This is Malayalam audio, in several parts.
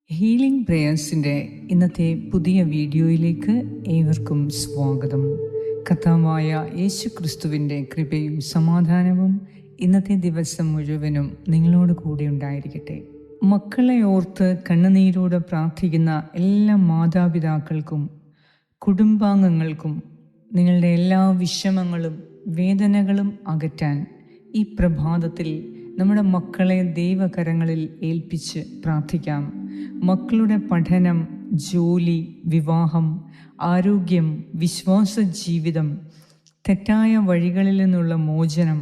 ഹീലിംഗ് പ്രേയേഴ്സിൻ്റെ ഇന്നത്തെ പുതിയ വീഡിയോയിലേക്ക് ഏവർക്കും സ്വാഗതം. കർത്താവായ യേശു ക്രിസ്തുവിൻ്റെ കൃപയും സമാധാനവും ഇന്നത്തെ ദിവസം മുഴുവനും നിങ്ങളോട് കൂടെ ഉണ്ടായിരിക്കട്ടെ. മക്കളെ ഓർത്ത് കണ്ണുനീരോടെ പ്രാർത്ഥിക്കുന്ന എല്ലാ മാതാപിതാക്കൾക്കും കുടുംബാംഗങ്ങൾക്കും നിങ്ങളുടെ എല്ലാ വിഷമങ്ങളും വേദനകളും അകറ്റാൻ ഈ പ്രഭാതത്തിൽ നമ്മുടെ മക്കളെ ദൈവകരങ്ങളിൽ ഏൽപ്പിച്ച് പ്രാർത്ഥിക്കാം. മക്കളുടെ പഠനം, ജോലി, വിവാഹം, ആരോഗ്യം, വിശ്വാസ ജീവിതം, തെറ്റായ വഴികളിൽ നിന്നുള്ള മോചനം,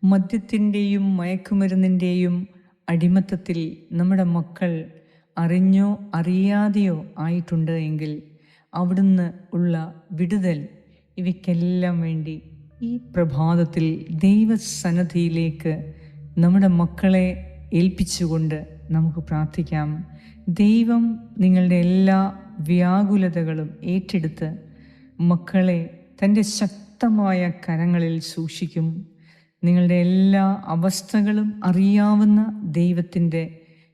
മദ്യത്തിൻ്റെയും മയക്കുമരുന്നിൻ്റെയും അടിമത്തത്തിൽ നമ്മുടെ മക്കൾ അറിഞ്ഞോ അറിയാതെയോ ആയിട്ടുണ്ട് എങ്കിൽ അവിടുന്ന് ഉള്ള വിടുതൽ, ഇവയ്ക്കെല്ലാം വേണ്ടി ഈ പ്രഭാതത്തിൽ ദൈവസന്നിധിയിലേക്ക് നമ്മുടെ മക്കളെ ഏൽപ്പിച്ചുകൊണ്ട് നമുക്ക് പ്രാർത്ഥിക്കാം. ദൈവം നിങ്ങളുടെ എല്ലാ വ്യാകുലതകളും ഏറ്റെടുത്ത് മക്കളെ തൻ്റെ ശക്തമായ കരങ്ങളിൽ സൂക്ഷിക്കും. നിങ്ങളുടെ എല്ലാ അവസ്ഥകളും അറിയാവുന്ന ദൈവത്തിൻ്റെ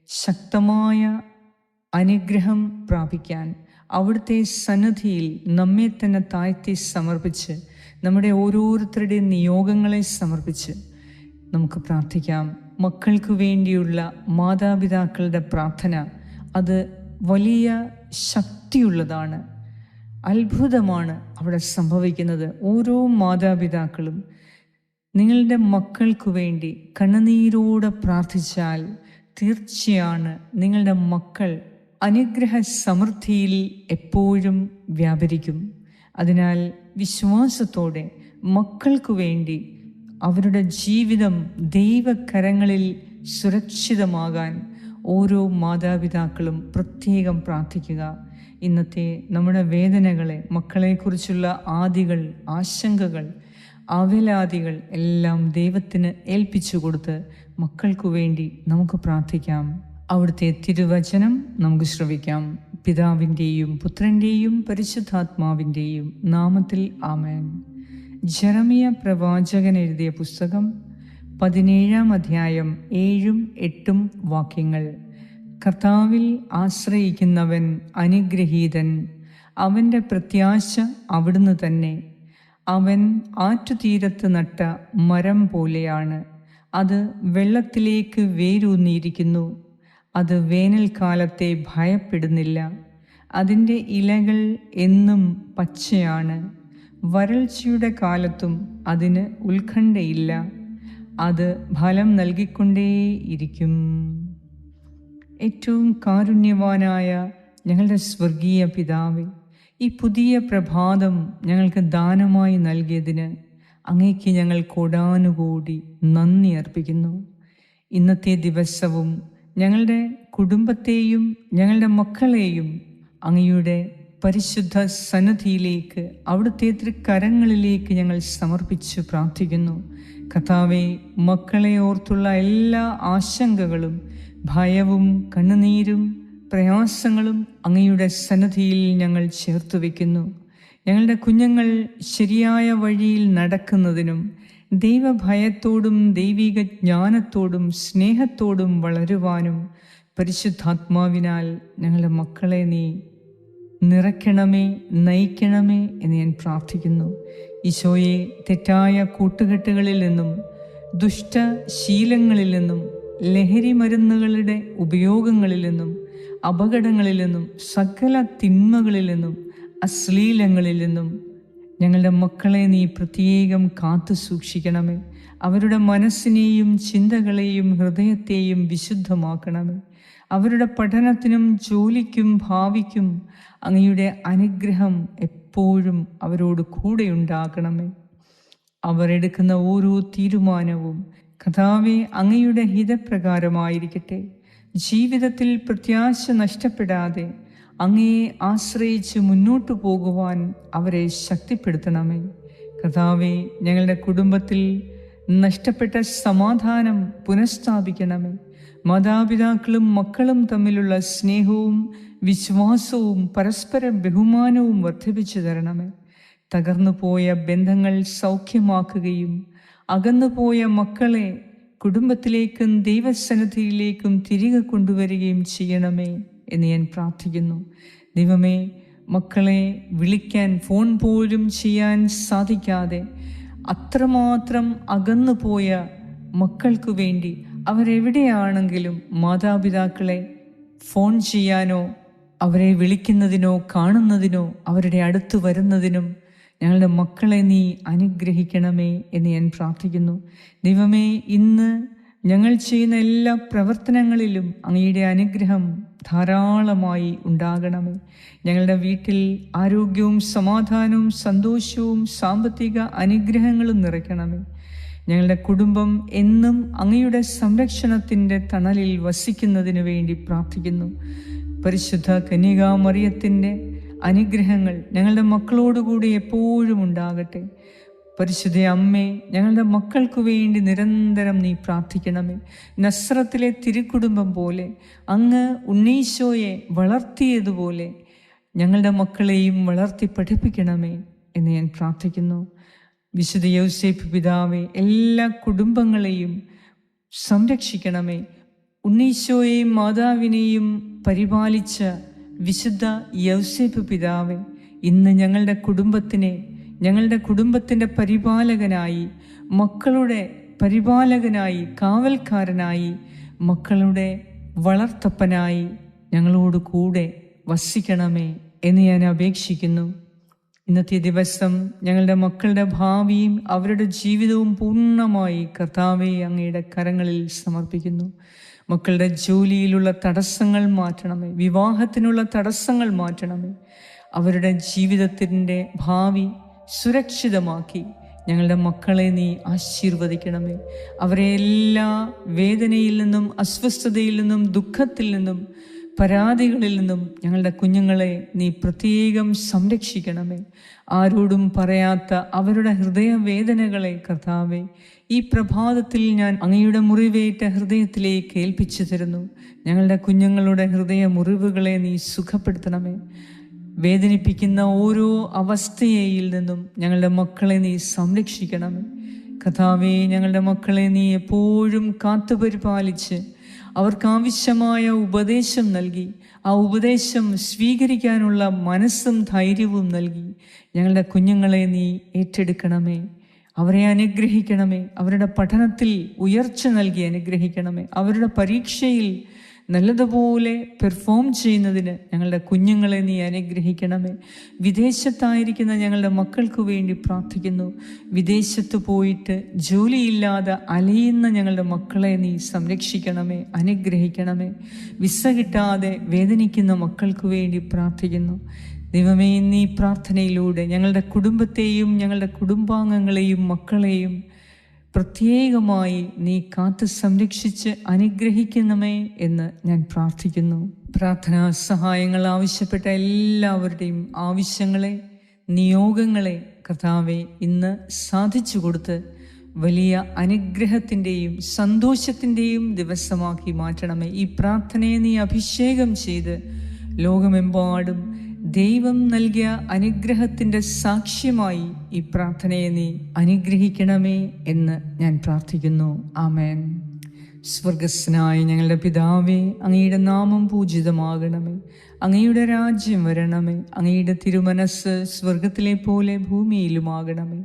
ശക്തമായ അനുഗ്രഹം പ്രാപിക്കാൻ അവിടുത്തെ സന്നിധിയിൽ നമ്മെ തന്നെ താഴ്ത്തി സമർപ്പിച്ച് നമ്മുടെ ഓരോരുത്തരുടെയും നിയോഗങ്ങളെ സമർപ്പിച്ച് നമുക്ക് പ്രാർത്ഥിക്കാം. മക്കൾക്ക് വേണ്ടിയുള്ള മാതാപിതാക്കളുടെ പ്രാർത്ഥന അത് വലിയ ശക്തിയുള്ളതാണ്. അത്ഭുതമാണ് അവിടെ സംഭവിക്കുന്നത്. ഓരോ മാതാപിതാക്കളും നിങ്ങളുടെ മക്കൾക്ക് വേണ്ടി കണ്ണുനീരോടെ പ്രാർത്ഥിച്ചാൽ തീർച്ചയാണ് നിങ്ങളുടെ മക്കൾ അനുഗ്രഹ സമൃദ്ധിയിൽ എപ്പോഴും വ്യാപരിക്കും. അതിനാൽ വിശ്വാസത്തോടെ മക്കൾക്ക് വേണ്ടി അവരുടെ ജീവിതം ദൈവകരങ്ങളിൽ സുരക്ഷിതമാകാൻ ഓരോ മാതാപിതാക്കളും പ്രത്യേകം പ്രാർത്ഥിക്കുക. ഇന്നത്തെ നമ്മുടെ വേദനകളെ, മക്കളെക്കുറിച്ചുള്ള ആദികൾ, ആശങ്കകൾ, അവലാദികൾ എല്ലാം ദൈവത്തിന് ഏൽപ്പിച്ചു കൊടുത്ത് മക്കൾക്കു വേണ്ടി നമുക്ക് പ്രാർത്ഥിക്കാം. അവിടുത്തെ തിരുവചനം നമുക്ക് ശ്രവിക്കാം. പിതാവിൻ്റെയും പുത്രൻ്റെയും പരിശുദ്ധാത്മാവിൻ്റെയും നാമത്തിൽ ആമേൻ. ജെറമിയ പ്രവാചകൻ എഴുതിയ പുസ്തകം 17-ാം അധ്യായം 7-8 വാക്യങ്ങൾ. കർത്താവിൽ ആശ്രയിക്കുന്നവൻ അനുഗ്രഹീതൻ, അവൻ്റെ പ്രത്യാശ അവിടുന്ന് തന്നെ. അവൻ ആറ്റുതീരത്ത് നട്ട മരം പോലെയാണ്, അത് വെള്ളത്തിലേക്ക് വേരൂന്നിയിരിക്കുന്നു. അത് വേനൽക്കാലത്തെ ഭയപ്പെടുന്നില്ല, അതിൻ്റെ ഇലകൾ എന്നും പച്ചയാണ്. വരൾച്ചയുടെ കാലത്തും അതിന് ഉത്കണ്ഠയില്ല, അത് ഫലം നൽകിക്കൊണ്ടേയിരിക്കും. ഏറ്റവും കാരുണ്യവാനായ ഞങ്ങളുടെ സ്വർഗീയ പിതാവേ, ഈ പുതിയ പ്രഭാതം ഞങ്ങൾക്ക് ദാനമായി നൽകിയതിന് അങ്ങേക്ക് ഞങ്ങൾ കോടാനുകോടി നന്ദി അർപ്പിക്കുന്നു. ഇന്നത്തെ ദിവസവും ഞങ്ങളുടെ കുടുംബത്തെയും ഞങ്ങളുടെ മക്കളെയും അങ്ങയുടെ പരിശുദ്ധ സന്നിധിയിലേക്ക്, അവിടുത്തെ തൃക്കരങ്ങളിലേക്ക് ഞങ്ങൾ സമർപ്പിച്ച് പ്രാർത്ഥിക്കുന്നു. കർത്താവേ, മക്കളെ ഓർത്തുള്ള എല്ലാ ആശങ്കകളും ഭയവും കണ്ണുനീരും പ്രയാസങ്ങളും അങ്ങയുടെ സന്നിധിയിൽ ഞങ്ങൾ ചേർത്ത് വയ്ക്കുന്നു. ഞങ്ങളുടെ കുഞ്ഞുങ്ങൾ ശരിയായ വഴിയിൽ നടക്കുന്നതിനും ദൈവഭയത്തോടും ദൈവിക ജ്ഞാനത്തോടും സ്നേഹത്തോടും വളരുവാനും പരിശുദ്ധാത്മാവിനാൽ ഞങ്ങളുടെ മക്കളെ നീ നിറയ്ക്കണമേ, നയിക്കണമേ എന്ന് ഞാൻ പ്രാർത്ഥിക്കുന്നു. ഈശോയെ, തെറ്റായ കൂട്ടുകെട്ടുകളിൽ നിന്നും ദുഷ്ടശീലങ്ങളിൽ നിന്നും ലഹരി മരുന്നുകളുടെ ഉപയോഗങ്ങളിൽ നിന്നും അപകടങ്ങളിൽ നിന്നും സകല തിന്മകളിൽ നിന്നും അശ്ലീലങ്ങളിൽ നിന്നും ഞങ്ങളുടെ മക്കളെ നീ പ്രത്യേകം കാത്തു സൂക്ഷിക്കണമേ. അവരുടെ മനസ്സിനെയും ചിന്തകളെയും ഹൃദയത്തെയും വിശുദ്ധമാക്കണമേ. അവരുടെ പഠനത്തിനും ജോലിക്കും ഭാവിക്കും അങ്ങയുടെ അനുഗ്രഹം എപ്പോഴും അവരോട് കൂടെയുണ്ടാകണമേ. അവർ എടുക്കുന്ന ഓരോ തീരുമാനവും കർത്താവേ അങ്ങയുടെ ഹിതപ്രകാരമായിരിക്കട്ടെ. ജീവിതത്തിൽ പ്രത്യാശ നഷ്ടപ്പെടാതെ അങ്ങയെ ആശ്രയിച്ച് മുന്നോട്ടു പോകുവാൻ അവരെ ശക്തിപ്പെടുത്തണമേ. കർത്താവേ, ഞങ്ങളുടെ കുടുംബത്തിൽ നഷ്ടപ്പെട്ട സമാധാനം പുനഃസ്ഥാപിക്കണമേ. മാതാപിതാക്കളും മക്കളും തമ്മിലുള്ള സ്നേഹവും വിശ്വാസവും പരസ്പര ബഹുമാനവും വർദ്ധിപ്പിച്ചു തരണമേ. തകർന്നുപോയ ബന്ധങ്ങൾ സൗഖ്യമാക്കുകയും അകന്നുപോയ മക്കളെ കുടുംബത്തിലേക്കും ദൈവസന്നിധിയിലേക്കും തിരികെ കൊണ്ടുവരികയും ചെയ്യണമേ. എന്ന് ഞാൻ പ്രാർത്ഥിക്കുന്നു. ദൈവമേ, മക്കളെ വിളിക്കാൻ ഫോൺ പോലും ചെയ്യാൻ സാധിക്കാതെ അത്രമാത്രം അകന്നു പോയ മക്കൾക്കു വേണ്ടി അവരെവിടെയാണെങ്കിലും മാതാപിതാക്കളെ ഫോൺ ചെയ്യാനോ അവരെ വിളിക്കുന്നതിനോ കാണുന്നതിനോ അവരുടെ അടുത്ത് വരുന്നതിനും ഞങ്ങളുടെ മക്കളെ നീ അനുഗ്രഹിക്കണമേ എന്ന് ഞാൻ പ്രാർത്ഥിക്കുന്നു. ദൈവമേ, ഇന്ന് ഞങ്ങൾ ചെയ്യുന്ന എല്ലാ പ്രവർത്തനങ്ങളിലും അങ്ങയുടെ അനുഗ്രഹം ധാരാളമായി ഉണ്ടാകണമേ. ഞങ്ങളുടെ വീട്ടിൽ ആരോഗ്യവും സമാധാനവും സന്തോഷവും സാമ്പത്തിക അനുഗ്രഹങ്ങളും നിറയ്ക്കണമേ. ഞങ്ങളുടെ കുടുംബം എന്നും അങ്ങയുടെ സംരക്ഷണത്തിൻ്റെ തണലിൽ വസിക്കുന്നതിന് വേണ്ടി പ്രാർത്ഥിക്കുന്നു. പരിശുദ്ധ കന്യകാമറിയത്തിൻ്റെ അനുഗ്രഹങ്ങൾ ഞങ്ങളുടെ മക്കളോടുകൂടി എപ്പോഴും ഉണ്ടാകട്ടെ. പരിശുദ്ധ അമ്മേ, ഞങ്ങളുടെ മക്കൾക്കു വേണ്ടി നിരന്തരം നീ പ്രാർത്ഥിക്കണമേ. നസ്രത്തിലെ തിരുക്കുടുംബം പോലെ അങ്ങ് ഉണ്ണീശോയെ വളർത്തിയതുപോലെ ഞങ്ങളുടെ മക്കളെയും വളർത്തി പഠിപ്പിക്കണമേ എന്ന് ഞാൻ പ്രാർത്ഥിക്കുന്നു. വിശുദ്ധ യൗസേപ്പ് പിതാവേ, എല്ലാ കുടുംബങ്ങളെയും സംരക്ഷിക്കണമേ. ഉണ്ണീശോയെയും മാതാവിനെയും പരിപാലിച്ച വിശുദ്ധ യൗസേപ്പ് പിതാവേ, ഇന്ന് ഞങ്ങളുടെ കുടുംബത്തിൻ്റെ പരിപാലകനായി, മക്കളുടെ പരിപാലകനായി, കാവൽക്കാരനായി, മക്കളുടെ വളർത്തപ്പനായി ഞങ്ങളോട് കൂടെ വസിക്കണമേ എന്ന് ഞാൻ അപേക്ഷിക്കുന്നു. ഇന്നത്തെ ദിവസം ഞങ്ങളുടെ മക്കളുടെ ഭാവിയും അവരുടെ ജീവിതവും പൂർണ്ണമായി കർത്താവേ അങ്ങയുടെ കരങ്ങളിൽ സമർപ്പിക്കുന്നു. മക്കളുടെ ജോലിയിലുള്ള തടസ്സങ്ങൾ മാറ്റണമേ, വിവാഹത്തിനുള്ള തടസ്സങ്ങൾ മാറ്റണമേ. അവരുടെ ജീവിതത്തിൻ്റെ ഭാവി സുരക്ഷിതമാക്കി ഞങ്ങളുടെ മക്കളെ നീ ആശീർവദിക്കണമേ. അവരെ എല്ലാ വേദനയിൽ നിന്നും, അസ്വസ്ഥതയിൽ നിന്നും, ദുഃഖത്തിൽ നിന്നും, പരാതികളിൽ നിന്നും ഞങ്ങളുടെ കുഞ്ഞുങ്ങളെ നീ പ്രത്യേകം സംരക്ഷിക്കണമേ. ആരോടും പറയാത്ത അവരുടെ ഹൃദയവേദനകളെ കർത്താവേ, ഈ പ്രഭാതത്തിൽ ഞാൻ അങ്ങയുടെ മുറിവേറ്റ ഹൃദയത്തിലേക്ക് ഏൽപ്പിച്ചു തരുന്നു. ഞങ്ങളുടെ കുഞ്ഞുങ്ങളുടെ ഹൃദയ മുറിവുകളെ നീ സുഖപ്പെടുത്തണമേ. വേദനിപ്പിക്കുന്ന ഓരോ അവസ്ഥയിൽ നിന്നും ഞങ്ങളുടെ മക്കളെ നീ സംരക്ഷിക്കണമേ. കർത്താവേ, ഞങ്ങളുടെ മക്കളെ നീ എപ്പോഴും കാത്തുപരിപാലിച്ച് അവർക്കാവശ്യമായ ഉപദേശം നൽകി, ആ ഉപദേശം സ്വീകരിക്കാനുള്ള മനസ്സും ധൈര്യവും നൽകി ഞങ്ങളുടെ കുഞ്ഞുങ്ങളെ നീ ഏറ്റെടുക്കണമേ. അവരെ അനുഗ്രഹിക്കണമേ. അവരുടെ പഠനത്തിൽ ഉയർച്ച നൽകി അനുഗ്രഹിക്കണമേ. അവരുടെ പരീക്ഷയിൽ നല്ലതുപോലെ പെർഫോം ചെയ്യുന്നതിന് ഞങ്ങളുടെ കുഞ്ഞുങ്ങളെ നീ അനുഗ്രഹിക്കണമേ. വിദേശത്തായിരിക്കുന്ന ഞങ്ങളുടെ മക്കൾക്ക് വേണ്ടി പ്രാർത്ഥിക്കുന്നു. വിദേശത്ത് പോയിട്ട് ജോലിയില്ലാതെ അലയുന്ന ഞങ്ങളുടെ മക്കളെ നീ സംരക്ഷിക്കണമേ, അനുഗ്രഹിക്കണമേ. വിസ കിട്ടാതെ വേദനിക്കുന്ന മക്കൾക്ക് വേണ്ടി പ്രാർത്ഥിക്കുന്നു. ദൈവമേ, ഇന്ന് ഈ പ്രാർത്ഥനയിലൂടെ ഞങ്ങളുടെ കുടുംബത്തെയും ഞങ്ങളുടെ കുടുംബാംഗങ്ങളെയും മക്കളെയും പ്രത്യേകമായി നീ കാത്ത് സംരക്ഷിച്ച് അനുഗ്രഹിക്കണമേ എന്ന് ഞാൻ പ്രാർത്ഥിക്കുന്നു. പ്രാർത്ഥനാ സഹായങ്ങൾ ആവശ്യപ്പെട്ട എല്ലാവരുടെയും ആവശ്യങ്ങളെ, നിയോഗങ്ങളെ കർത്താവെ ഇന്ന് സാധിച്ചു കൊടുത്ത് വലിയ അനുഗ്രഹത്തിൻ്റെയും സന്തോഷത്തിൻ്റെയും ദിവസമാക്കി മാറ്റണമേ. ഈ പ്രാർത്ഥനയെ നീ അഭിഷേകം ചെയ്ത് ലോകമെമ്പാടും ദൈവം നൽകിയ അനുഗ്രഹത്തിൻ്റെ സാക്ഷ്യമായി ഈ പ്രാർത്ഥനയെ നീ അനുഗ്രഹിക്കണമേ എന്ന് ഞാൻ പ്രാർത്ഥിക്കുന്നു. ആമേൻ. സ്വർഗസ്നായ ഞങ്ങളുടെ പിതാവേ, അങ്ങയുടെ നാമം പൂജിതമാകണമേ. അങ്ങയുടെ രാജ്യം വരണമേ. അങ്ങയുടെ തിരുമനസ് സ്വർഗത്തിലെ പോലെ ഭൂമിയിലുമാകണമേ.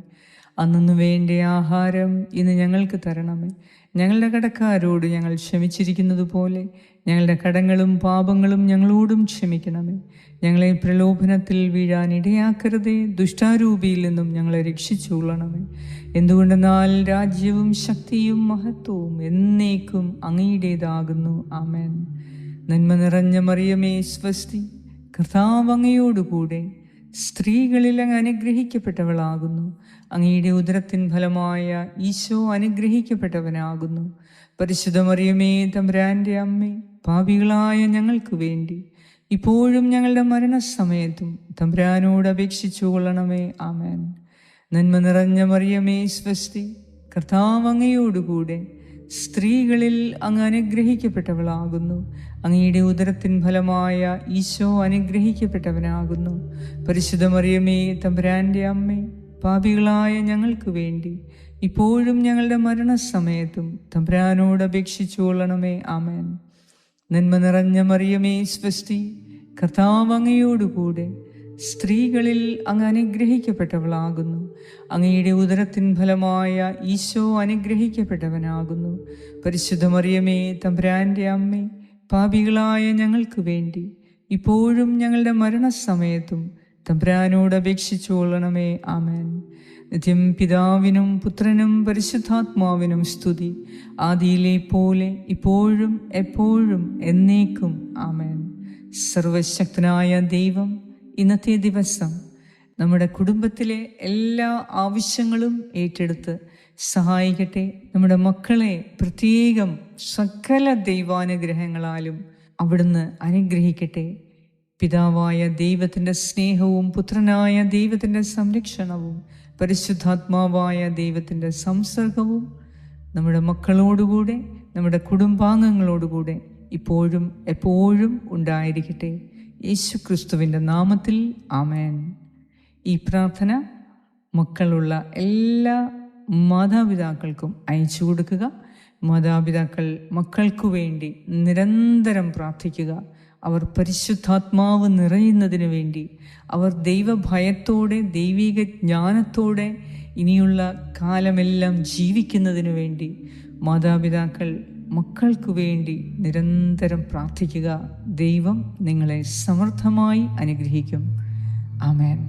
അന്നു വേണ്ട ആഹാരം ഇന്ന് ഞങ്ങൾക്ക് തരണമേ. ഞങ്ങളുടെ കടക്കാരോട് ഞങ്ങൾ ക്ഷമിച്ചിരിക്കുന്നത് പോലെ ഞങ്ങളുടെ കടങ്ങളും പാപങ്ങളും ഞങ്ങളോടും ക്ഷമിക്കണമേ. ഞങ്ങളെ പ്രലോഭനത്തിൽ വീഴാൻ ഇടയാക്കരുതേ. ദുഷ്ടാരൂപിയിൽ നിന്നും ഞങ്ങളെ രക്ഷിച്ചുകൊള്ളണമേ. എന്തുകൊണ്ടെന്നാൽ രാജ്യവും ശക്തിയും മഹത്വവും എന്നേക്കും അങ്ങയുടേതാകുന്നു. ആമേൻ. നന്മ നിറഞ്ഞ മറിയമേ സ്വസ്തി, കർത്താവ് അങ്ങയോടുകൂടെ സ്ത്രീകളിൽ അങ്ങ് അനുഗ്രഹിക്കപ്പെട്ടവളാകുന്നു. അങ്ങയുടെ ഉദരത്തിൻ ഫലമായ ഈശോ അനുഗ്രഹിക്കപ്പെട്ടവനാകുന്നു. പരിശുദ്ധ മറിയമേ, തമ്പുരാൻ്റെ അമ്മേ, പാപികളായ ഞങ്ങൾക്ക് വേണ്ടി ഇപ്പോഴും ഞങ്ങളുടെ മരണസമയത്തും തമ്പുരാനോട് അപേക്ഷിച്ചു കൊള്ളണമേ. ആമേൻ. നന്മ നിറഞ്ഞ മറിയമേ സ്വസ്തി, കർത്താവ് അങ്ങയോടുകൂടെ സ്ത്രീകളിൽ അങ്ങ് അനുഗ്രഹിക്കപ്പെട്ടവളാകുന്നു. അങ്ങയുടെ ഉദരത്തിൻ ഫലമായ ഈശോ അനുഗ്രഹിക്കപ്പെട്ടവനാകുന്നു. പരിശുദ്ധ മറിയമേ, തമ്പുരാൻ്റെ അമ്മേ, പാപികളായ ഞങ്ങൾക്ക് വേണ്ടി ഇപ്പോഴും ഞങ്ങളുടെ മരണസമയത്തും തമ്പുരാനോട് അപേക്ഷിച്ചു കൊള്ളണമേ. ആമേൻ. നന്മ നിറഞ്ഞ മറിയമേ സ്വസ്തി, കർത്താവ് അങ്ങയോടുകൂടെ സ്ത്രീകളിൽ അങ്ങ് അനുഗ്രഹിക്കപ്പെട്ടവളാകുന്നു. അങ്ങയുടെ ഉദരത്തിൻ ഫലമായ ഈശോ അനുഗ്രഹിക്കപ്പെട്ടവനാകുന്നു. പരിശുദ്ധ മറിയമേ തമ്പുരാൻ്റെ അമ്മേ, പാപികളായ ഞങ്ങൾക്ക് വേണ്ടി ഇപ്പോഴും ഞങ്ങളുടെ മരണസമയത്തും തമ്പുരാനോട് അപേക്ഷിച്ചുകൊള്ളണമേ. ആമേൻ. നിത്യം പിതാവിനും പുത്രനും പരിശുദ്ധാത്മാവിനും സ്തുതി, ആദിയിലെ പോലെ ഇപ്പോഴും എപ്പോഴും എന്നേക്കും. ആമേൻ. സർവശക്തനായ ദൈവം ഇന്നത്തെ ദിവസം നമ്മുടെ കുടുംബത്തിലെ എല്ലാ ആവശ്യങ്ങളും ഏറ്റെടുത്ത് സഹായിക്കട്ടെ. നമ്മുടെ മക്കളെ പ്രത്യേകം സകല ദൈവാനുഗ്രഹങ്ങളാലും അവിടുന്ന് അനുഗ്രഹിക്കട്ടെ. പിതാവായ ദൈവത്തിൻ്റെ സ്നേഹവും പുത്രനായ ദൈവത്തിൻ്റെ സംരക്ഷണവും പരിശുദ്ധാത്മാവായ ദൈവത്തിൻ്റെ സംസർഗവും നമ്മുടെ മക്കളോടുകൂടെ, നമ്മുടെ കുടുംബാംഗങ്ങളോടുകൂടെ ഇപ്പോഴും എപ്പോഴും ഉണ്ടായിരിക്കട്ടെ. യേശു ക്രിസ്തുവിൻ്റെ നാമത്തിൽ ആമേൻ. ഈ പ്രാർത്ഥന മക്കളുള്ള എല്ലാ മാതാപിതാക്കൾക്കും അയച്ചു കൊടുക്കുക. മാതാപിതാക്കൾ മക്കൾക്കു വേണ്ടി നിരന്തരം പ്രാർത്ഥിക്കുക. അവർ പരിശുദ്ധാത്മാവ് നിറയുന്നതിന് വേണ്ടി, അവർ ദൈവഭയത്തോടെ ദൈവിക ജ്ഞാനത്തോടെ ഇനിയുള്ള കാലമെല്ലാം ജീവിക്കുന്നതിന് വേണ്ടി മാതാപിതാക്കൾ മക്കൾക്കു വേണ്ടി നിരന്തരം പ്രാർത്ഥിക്കുക. ദൈവം നിങ്ങളെ സമൃദ്ധമായി അനുഗ്രഹിക്കും. ആമേൻ.